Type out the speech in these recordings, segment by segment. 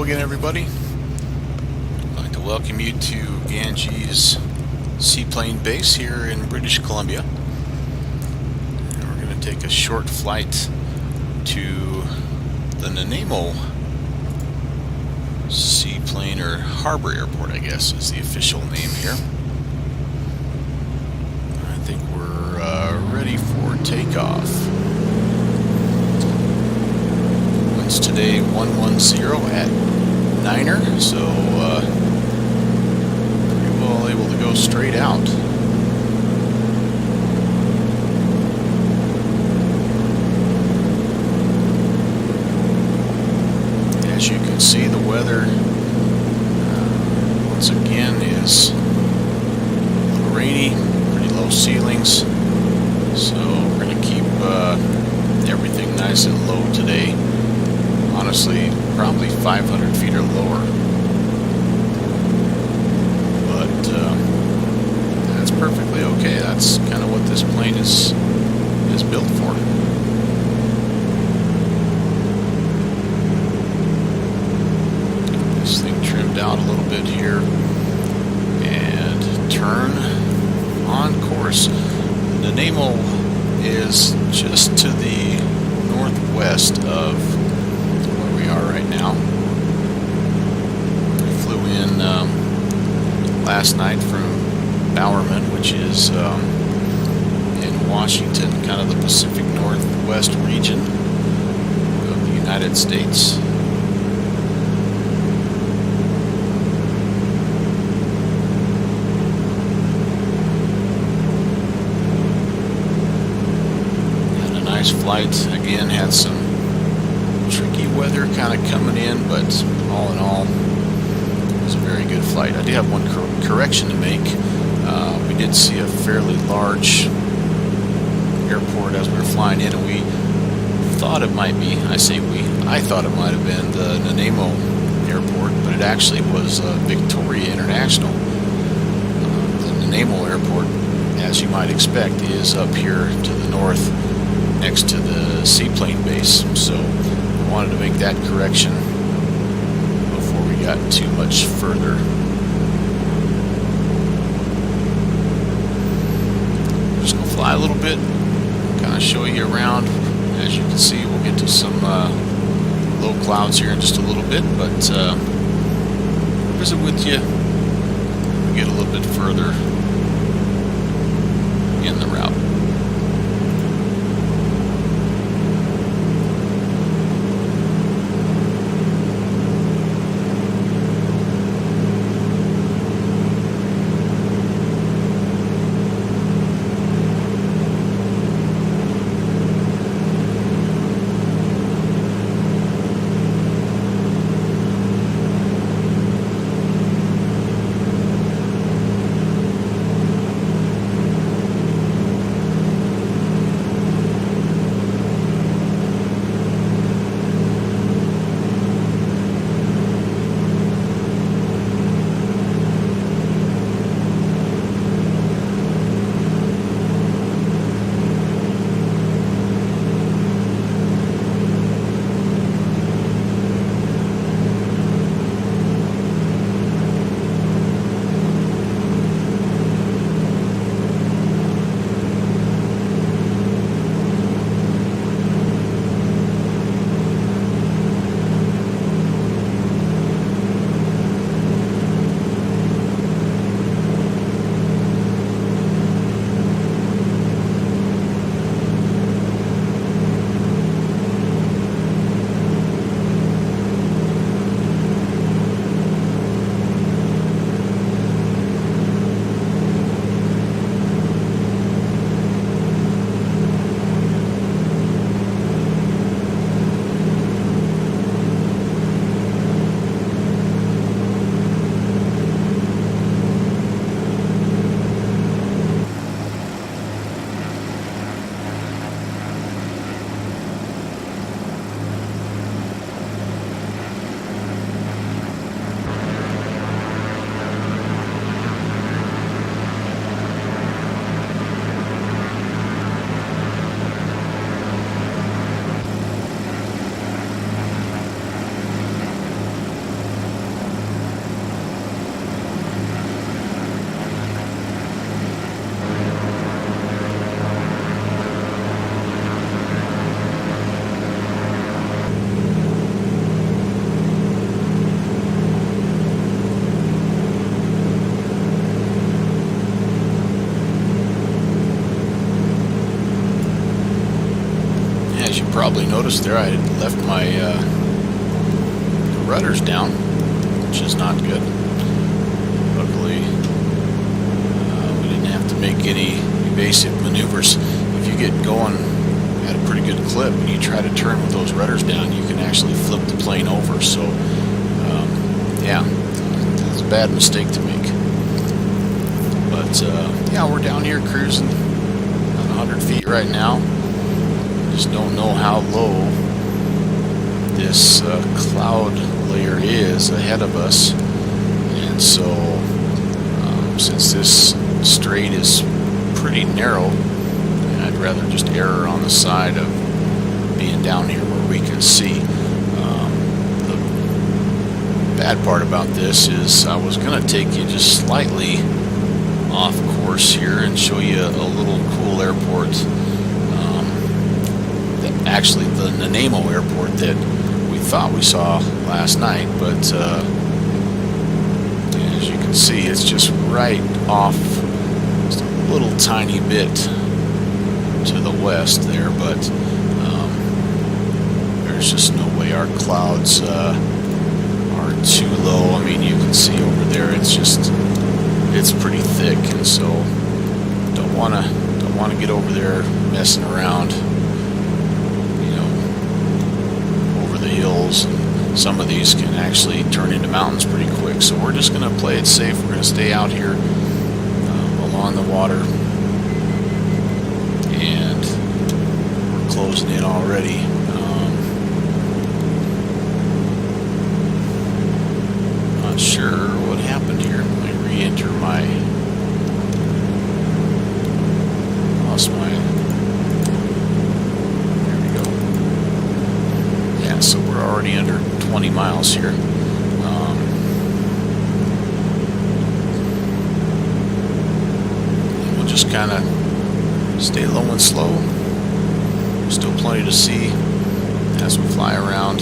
Hello again, everybody. I'd like to welcome you to Ganges Seaplane base here in British Columbia. And we're going to take a short flight to the Nanaimo Seaplane or Harbor Airport, I guess is the official name here. I think we're ready for takeoff. Winds today 110 at 9er, so pretty well able to go straight out. As you can see, the weather once again is a little rainy, pretty low ceilings, so we're going to keep everything nice and low today. Honestly, probably 500 feet or lower, but that's perfectly okay. That's kind of what this plane is built for. Get this thing trimmed out a little bit here and turn on course. Nanaimo is just to the northwest of right now. We flew in last night from Bowerman, which is in Washington, kind of the Pacific Northwest region of the United States. Had a nice flight. Again, had some tricky weather kind of coming in, but all in all, it was a very good flight. I do have one correction to make. We did see a fairly large airport as we were flying in, and we thought it might be, I thought it might have been the Nanaimo airport, but it actually was Victoria International. The Nanaimo airport, as you might expect, is up here to the north next to the Seaplane base, so wanted to make that correction before we got too much further. I'm just going to fly a little bit, kind of show you around. As you can see, we'll get to some low clouds here in just a little bit, but visit with you when we get a little bit further in the route. Probably noticed there I had left my rudders down, which is not good. Luckily, we didn't have to make any evasive maneuvers. If you get going at a pretty good clip and you try to turn with those rudders down, you can actually flip the plane over. So, yeah, it's a bad mistake to make. But, yeah, we're down here cruising at 100 feet right now. Just don't know how low this cloud layer is ahead of us, and so since this strait is pretty narrow, I'd rather just err on the side of being down here where we can see. The bad part about this is I was going to take you just slightly off course here and show you a little cool airport. Actually, the Nanaimo airport that we thought we saw last night, but as you can see, it's just right off, just a little tiny bit to the west there, but there's just no way our clouds are too low. I mean, you can see over there, it's pretty thick, and so don't want to get over there messing around. Hills, and some of these can actually turn into mountains pretty quick, so we're just going to play it safe. We're going to stay out here along the water, and we're closing in already. Not sure what happened here. Let me re-enter my so we're already under 20 miles here. And we'll just kind of stay low and slow. Still plenty to see as we fly around.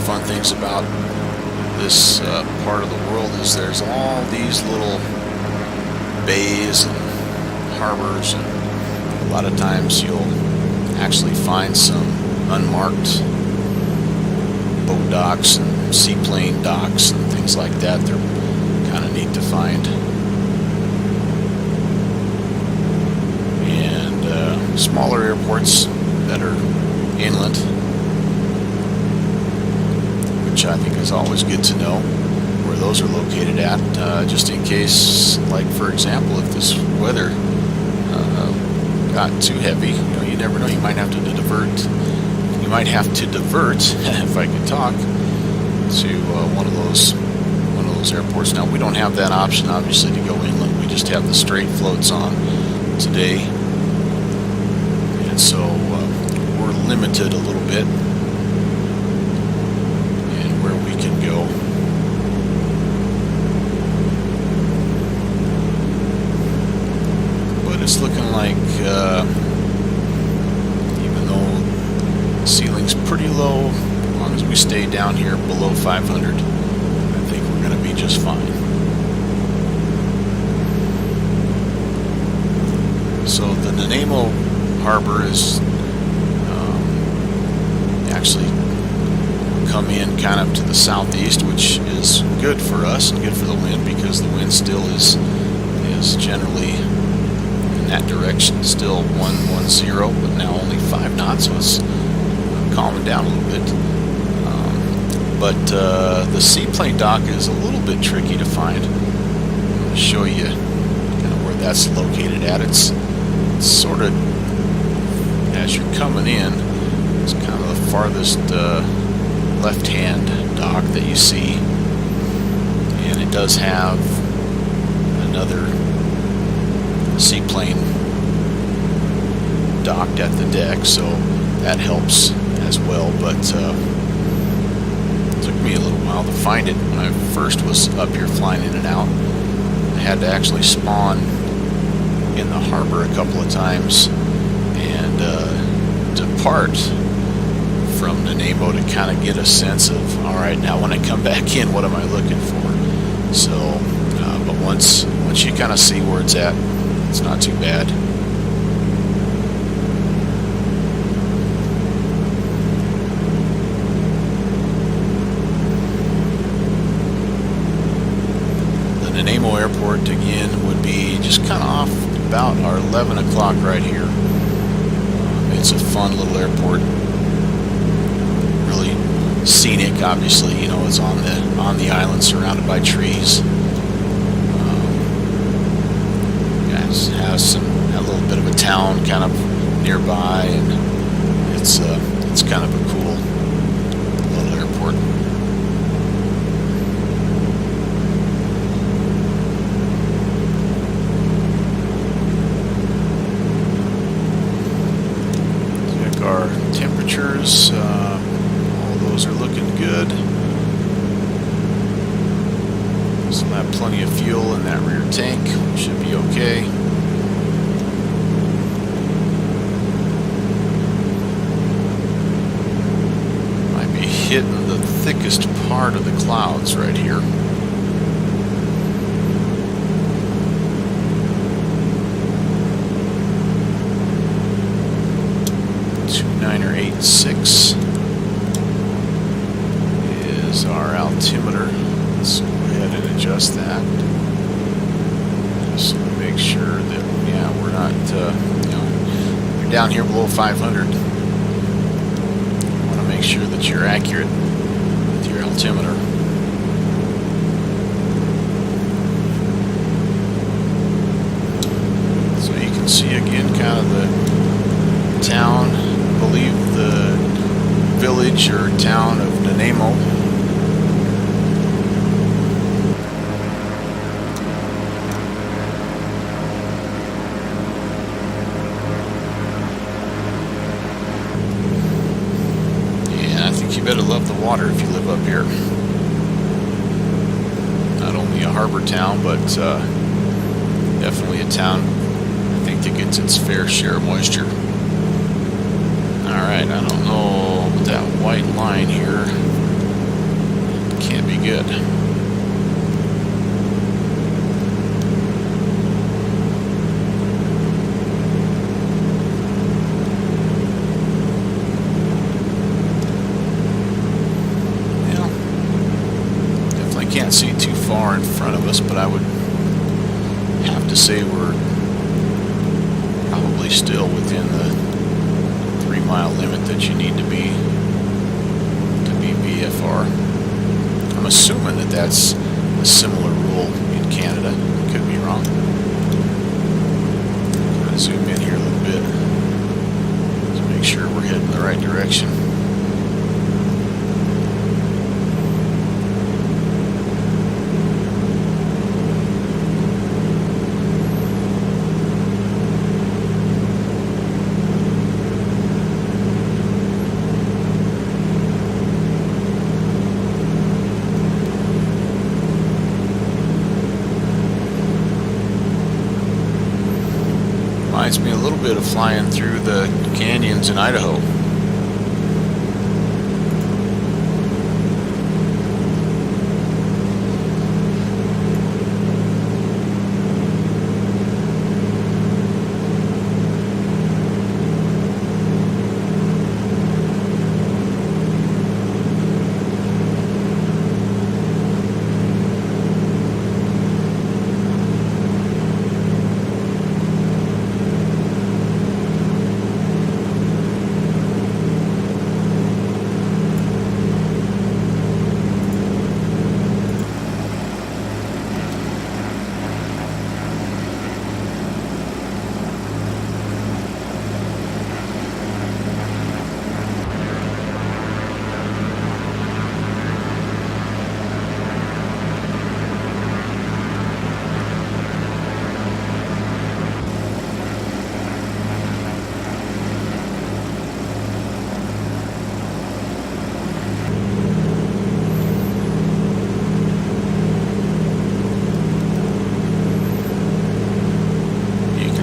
Fun things about this part of the world is there's all these little bays and harbors, and a lot of times you'll actually find some unmarked boat docks and seaplane docks and things like that. They're kind of neat to find. And smaller airports that are inland, which I think is always good to know where those are located at, just in case, like for example, if this weather got too heavy, you never know, you might have to divert, if I could talk, to one of those airports. Now, we don't have that option, obviously, to go inland. We just have the straight floats on today, and so we're limited a little bit where we can go. But it's looking like, even though the ceiling's pretty low, as long as we stay down here below 500, I think we're going to be just fine. So the Nanaimo harbor is actually come in kind of to the southeast, which is good for us and good for the wind, because the wind still is generally in that direction, still 110, but now only 5 knots, so it's calming down a little bit. But the seaplane dock is a little bit tricky to find. I'm going to show you kind of where that's located at. It's sort of, as you're coming in, it's kind of the farthest left-hand dock that you see, and it does have another seaplane docked at the deck, so that helps as well. But it took me a little while to find it. When I first was up here flying in and out, I had to actually spawn in the harbor a couple of times and depart from Nanaimo to kind of get a sense of, all right, now when I come back in, what am I looking for? So, but once you kind of see where it's at, it's not too bad. The Nanaimo airport again would be just kind of off about our 11 o'clock right here. It's a fun little airport. Really scenic, obviously. You know, it's on the island, surrounded by trees. Has a little bit of a town kind of nearby, and it's kind of a cool little airport. Check our temperatures. All those are looking good. Still have plenty of fuel in that rear tank. Should be okay. Might be hitting the thickest part of the clouds right here. 2986 is our altimeter. Let's go ahead and adjust that. Just to make sure that, yeah, we're not, you're down here below 500. You want to make sure that you're accurate with your altimeter. So you can see again kind of the town, I believe the village or town of Nanaimo. You better love the water if you live up here. Not only a harbor town, but definitely a town I think that gets its fair share of moisture. Alright, I don't know, but that white line here can't be good. Can't see too far in front of us, but I would have to say we're probably still within the 3-mile limit that you need to be VFR. I'm assuming that that's a similar rule in Canada. Could be wrong. I'm going to zoom in here a little bit to make sure we're heading the right direction. Reminds me a little bit of flying through the canyons in Idaho.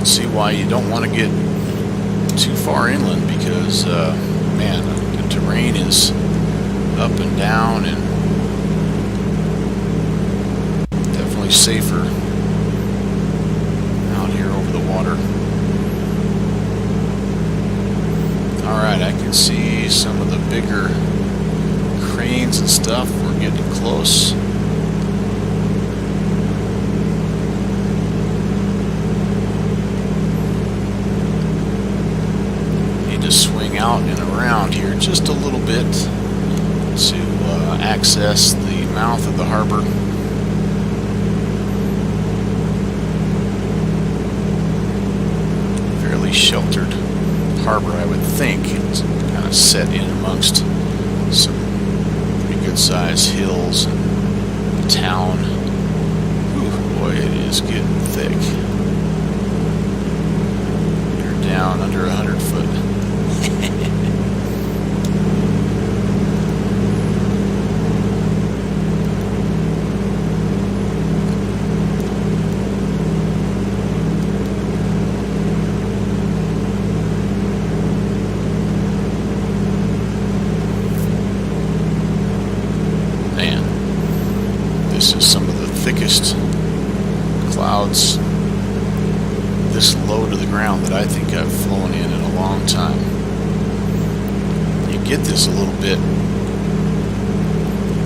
can see why you don't want to get too far inland, because man, the terrain is up and down, and definitely safer out here over the water. Alright, I can see some of the bigger cranes and stuff. We're getting close. Need to swing out and around here just a little bit to access the mouth of the harbor. Fairly sheltered harbor, I would think. It's kind of set in amongst some pretty good sized hills and the town. Ooh, boy, it is getting thick. You're down under 100 foot. This is some of the thickest clouds this low to the ground that I think I've flown in a long time. You get this a little bit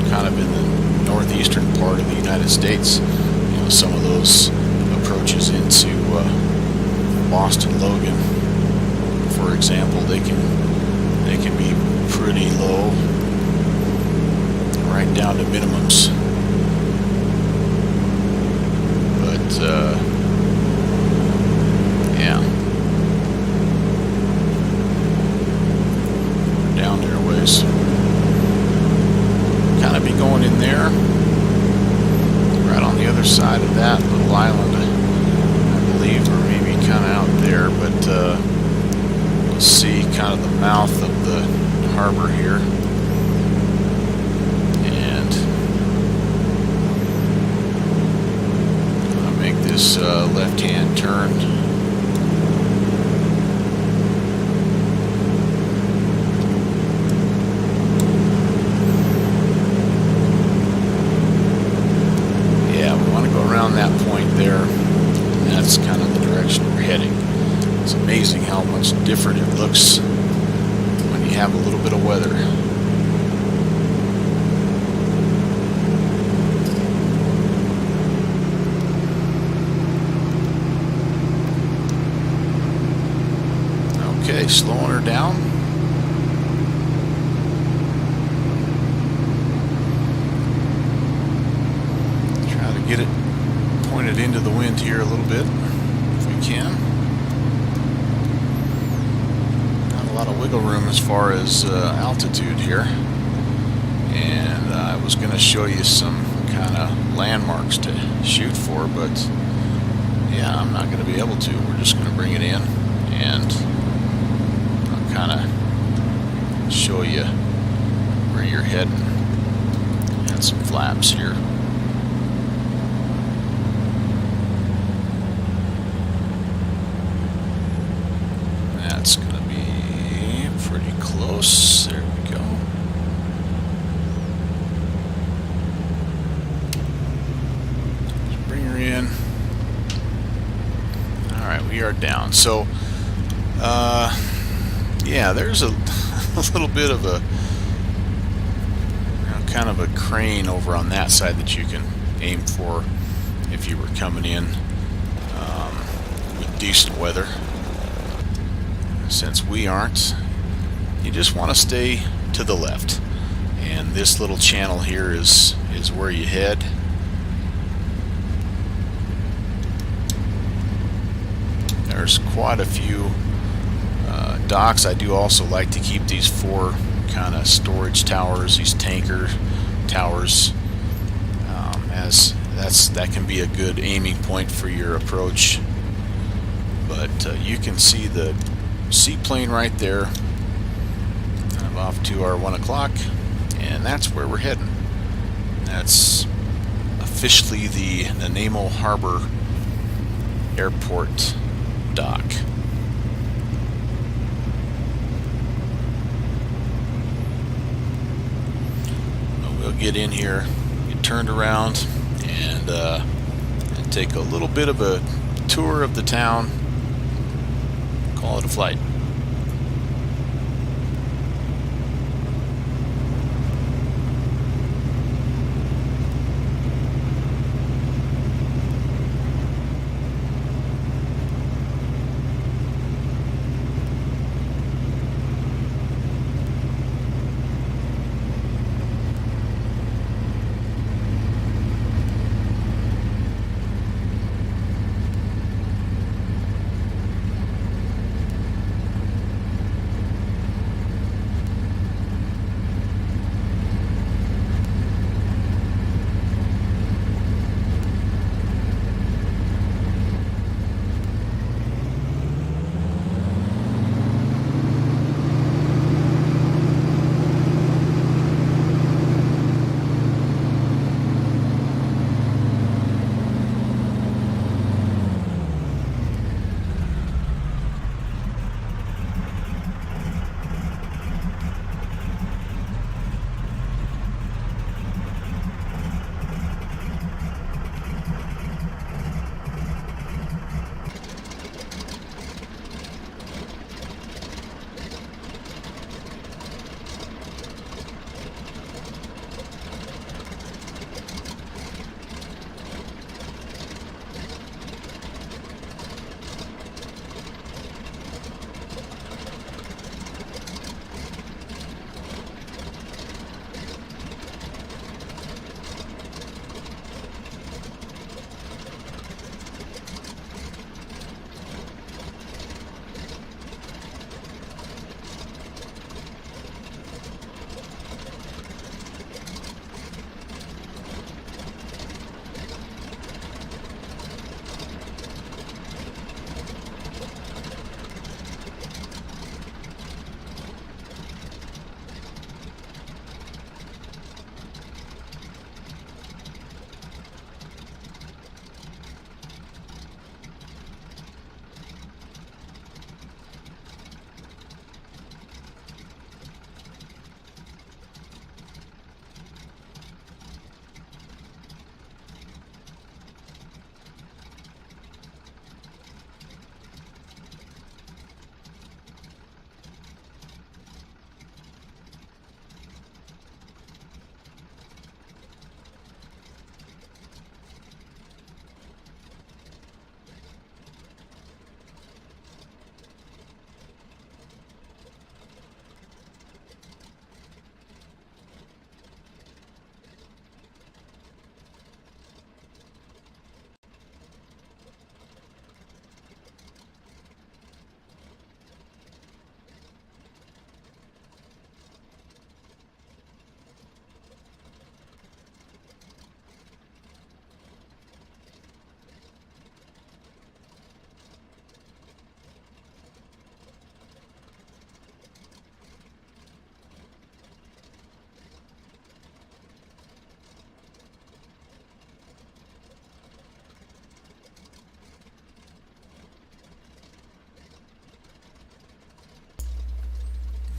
kind of in the northeastern part of the United States. You know, some of those approaches into Boston Logan, for example, they can be pretty low, right down to minimums. Yeah, down there a ways. Kind of be going in there, right on the other side of that little island, I believe, or maybe kind of out there. But you'll see kind of the mouth of the harbor here. This left-hand turn. Yeah, we want to go around that point there. That's kind of the direction we're heading. It's amazing how much different it looks when you have a little bit of weather. Okay, slowing her down. Try to get it pointed into the wind here a little bit, if we can. Not a lot of wiggle room as far as altitude here. And I was going to show you some kind of landmarks to shoot for, but yeah, I'm not going to be able to. We're just going to bring it in and kind of show you where you're heading, and some flaps here. That's going to be pretty close. There we go. Just bring her in. Alright, we are down. So yeah, there's a little bit of a kind of a crane over on that side that you can aim for if you were coming in with decent weather. Since we aren't, you just want to stay to the left, and this little channel here is where you head. There's quite a few docks. I do also like to keep these 4 kind of storage towers, these tanker towers, as that can be a good aiming point for your approach. But you can see the Seaplane right there, kind of off to our 1 o'clock, and that's where we're heading. That's officially the Nanaimo Harbor Airport dock. We'll get in here, get turned around, and take a little bit of a tour of the town. Call it a flight.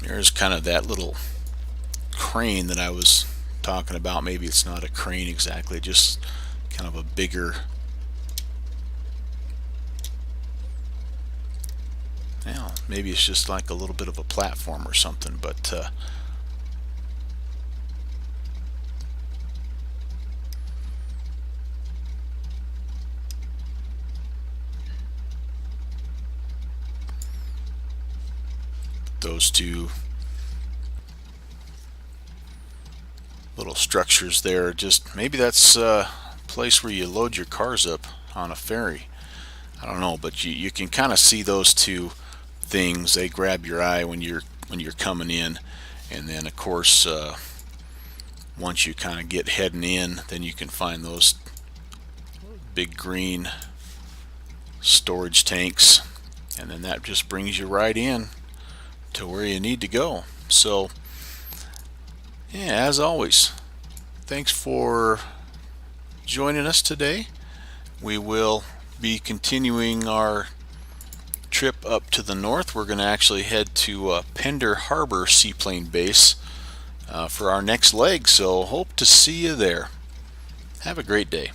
There's kind of that little crane that I was talking about. Maybe it's not a crane exactly, just kind of a bigger, well, maybe it's just like a little bit of a platform or something, but those two little structures there, just maybe that's a place where you load your cars up on a ferry. I don't know, but you can kind of see those two things. They grab your eye when you're coming in, and then of course once you kind of get heading in, then you can find those big green storage tanks, and then that just brings you right in to where you need to go. So yeah, as always, thanks for joining us today. We will be continuing our trip up to the north. We're going to actually head to Pender Harbor Seaplane Base for our next leg, so hope to see you there. Have a great day.